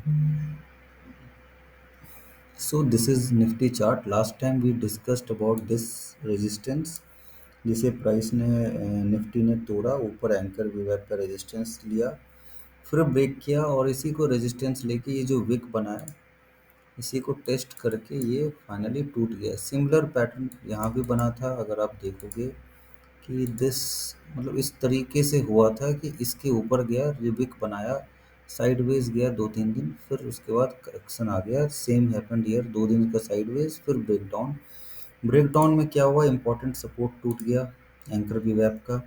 So this is Nifty chart. Last time we discussed about this resistance जिसे price ने Nifty ने तोड़ा, ऊपर एंकर वीवैप का रेजिस्टेंस लिया, फिर ब्रेक किया और इसी को रेजिस्टेंस लेके ये जो विक बना है इसी को टेस्ट करके ये फाइनली टूट गया। सिमिलर पैटर्न यहाँ भी बना था, अगर आप देखोगे कि दिस मतलब इस तरीके से हुआ था कि इसके ऊपर गया, रिबिक बनाया, साइडवेज गया 2-3 दिन, फिर उसके बाद करेक्शन आ गया। सेम हैपेंड हियर, 2 दिन का साइडवेज फिर ब्रेकडाउन। ब्रेकडाउन में क्या हुआ, इंपॉर्टेंट सपोर्ट टूट गया एंकर वीवैप का,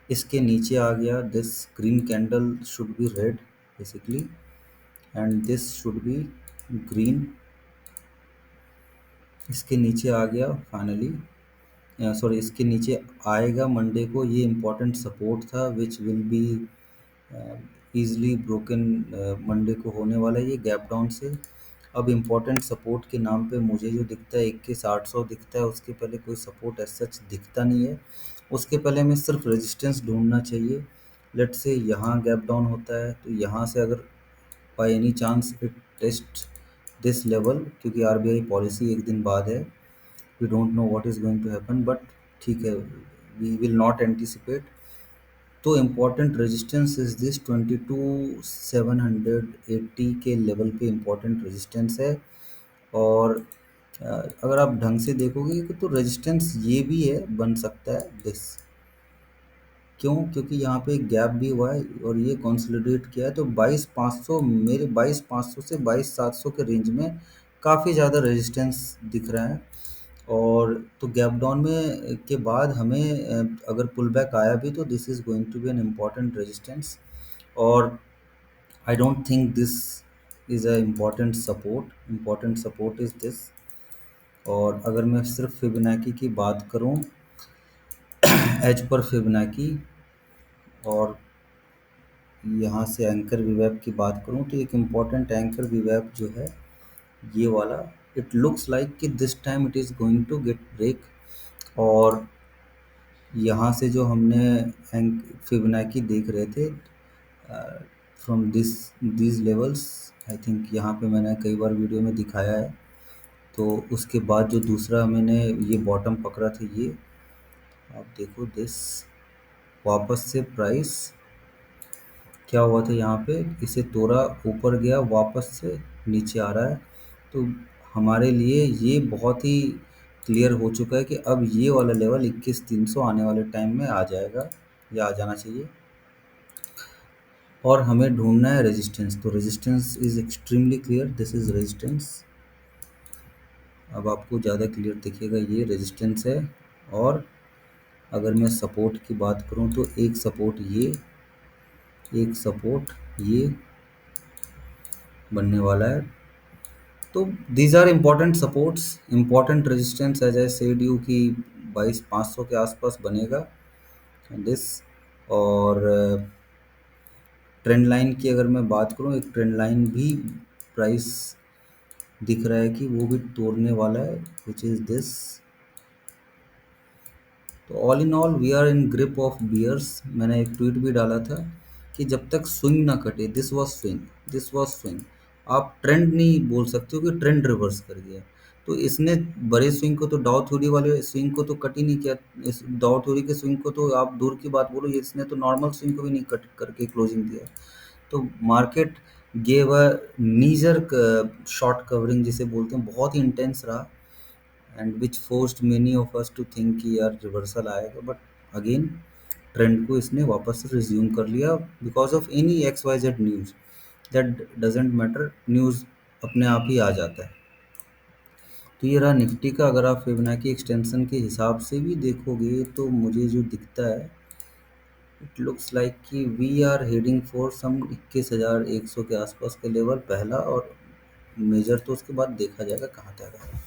इसके नीचे आ गया। This green candle should be red basically and this should be green, इसके नीचे आ गया फाइनली, सॉरी इसके नीचे आएगा मंडे को। ये इम्पोर्टेंट सपोर्ट था which will be easily broken, Monday को होने वाला है ये गैप डाउन से। अब इम्पोर्टेंट सपोर्ट के नाम पे मुझे जो दिखता है 21,800 दिखता है, उसके पहले कोई सपोर्ट एज सच दिखता नहीं है। उसके पहले हमें सिर्फ रेजिस्टेंस ढूंढना चाहिए। लेट से यहाँ गैप डाउन होता है तो यहाँ से अगर by any chance it test this level, क्योंकि आरबीआई पॉलिसी एक दिन बाद है, we don't know what is going to happen, but ठीक है, वी विल नॉट एंटिसिपेट। तो इम्पोर्टेंट रेजिस्टेंस इज दिस 22,780 के लेवल पे इम्पोर्टेंट रेजिस्टेंस है। और अगर आप ढंग से देखोगे तो रेजिस्टेंस ये भी है, बन सकता है दिस। क्यों? क्योंकि यहाँ पे एक गैप भी हुआ है और ये कंसोलिडेट किया है, तो 22,500, मेरे 22,500 से 22,700 के रेंज में काफ़ी ज़्यादा रेजिस्टेंस दिख रहा है। और तो गैप डाउन में के बाद हमें अगर पुल बैक आया भी तो this is going to be an important resistance. और I don't think this is a important support is this. और अगर मैं सिर्फ फिबोनाची की बात करूं, एज पर फिबोनाची, और यहाँ से एंकर वीवैप की बात करूँ तो एक इम्पॉर्टेंट एंकर वीवैप जो है ये वाला, इट लुक्स लाइक कि this time it is going to get break. और यहाँ से जो हमने फिबोनाची देख रहे थे from this levels, I think यहाँ पे मैंने कई बार वीडियो में दिखाया है। तो उसके बाद जो दूसरा मैंने ये बॉटम पकड़ा था, ये आप देखो दिस, वापस से प्राइस क्या हुआ था यहाँ पे, इसे तोड़ा, ऊपर गया, वापस से नीचे आ रहा है। तो हमारे लिए ये बहुत ही क्लियर हो चुका है कि अब ये वाला लेवल 21,300 आने वाले टाइम में आ जाएगा या आ जाना चाहिए। और हमें ढूंढना है रेजिस्टेंस, तो resistance is extremely clear, this is resistance. अब आपको ज़्यादा क्लियर दिखेगा, ये रेजिस्टेंस है। और अगर मैं सपोर्ट की बात करूं तो एक सपोर्ट ये, एक सपोर्ट ये बनने वाला है। तो these are important supports, important resistance as I said you कि 22,500 के आसपास बनेगा दिस। और ट्रेंड लाइन की अगर मैं बात करूं, एक ट्रेंड लाइन भी प्राइस दिख रहा है कि वो भी तोड़ने वाला है, विच इज़ दिस। तो all in all we are in grip of bears. मैंने एक ट्वीट भी डाला था कि जब तक स्विंग ना कटे, this was swing, this was swing, आप ट्रेंड नहीं बोल सकते हो कि ट्रेंड रिवर्स कर गया। तो इसने बड़े स्विंग को तो, डाउ थ्योरी वाले स्विंग को तो कट ही नहीं किया। इस डाउ थ्योरी के स्विंग को तो आप दूर की बात बोलो, इसने तो नॉर्मल स्विंग को भी नहीं कट करके क्लोजिंग दिया। तो market gave a nicer short covering जिसे बोलते हैं, बहुत ही इंटेंस रहा, and which forced many of us to think कि यार रिवर्सल आएगा। बट अगेन ट्रेंड को इसने वापस से रिज्यूम कर लिया because of any X Y Z news, that doesn't matter, news अपने आप ही आ जाता है। तो ये रहा निफ्टी का। अगर आप फिबोनाची एक्सटेंशन के हिसाब से भी देखोगे तो मुझे जो दिखता है, इट लुक्स लाइक कि we are heading for some 21,100 के आसपास का लेवल पहला, और मेजर तो उसके बाद देखा जाएगा कहाँ तक है।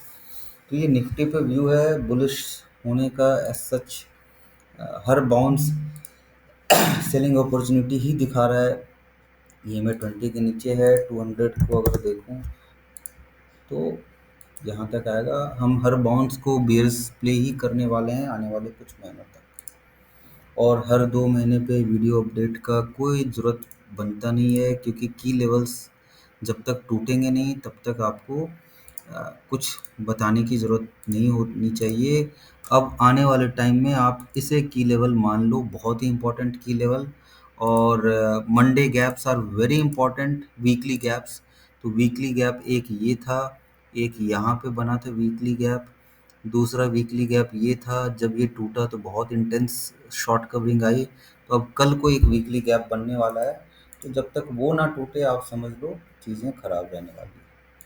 तो ये निफ्टी पे व्यू है बुलिश होने का एज सच। हर बाउंस सेलिंग अपॉर्चुनिटी ही दिखा रहा है। EMA 20 के नीचे है, 200 को अगर देखूं तो यहाँ तक आएगा। हम हर बाउंस को बियर्स प्ले ही करने वाले हैं आने वाले कुछ महीनों तक। और हर 2 महीने पे वीडियो अपडेट का कोई ज़रूरत बनता नहीं है, क्योंकि की लेवल्स जब तक टूटेंगे नहीं तब तक आपको कुछ बताने की ज़रूरत नहीं होनी चाहिए। अब आने वाले टाइम में आप इसे की लेवल मान लो, बहुत ही इम्पोर्टेंट की लेवल। और Monday gaps are very important, weekly gaps. तो वीकली गैप एक ये था, एक यहाँ पे बना था वीकली गैप। दूसरा वीकली गैप ये था, जब ये टूटा तो बहुत इंटेंस शॉर्ट कवरिंग आई। तो अब कल को एक वीकली गैप बनने वाला है। तो जब तक वो ना टूटे आप समझ लो चीज़ें खराब रहने वाली हैं।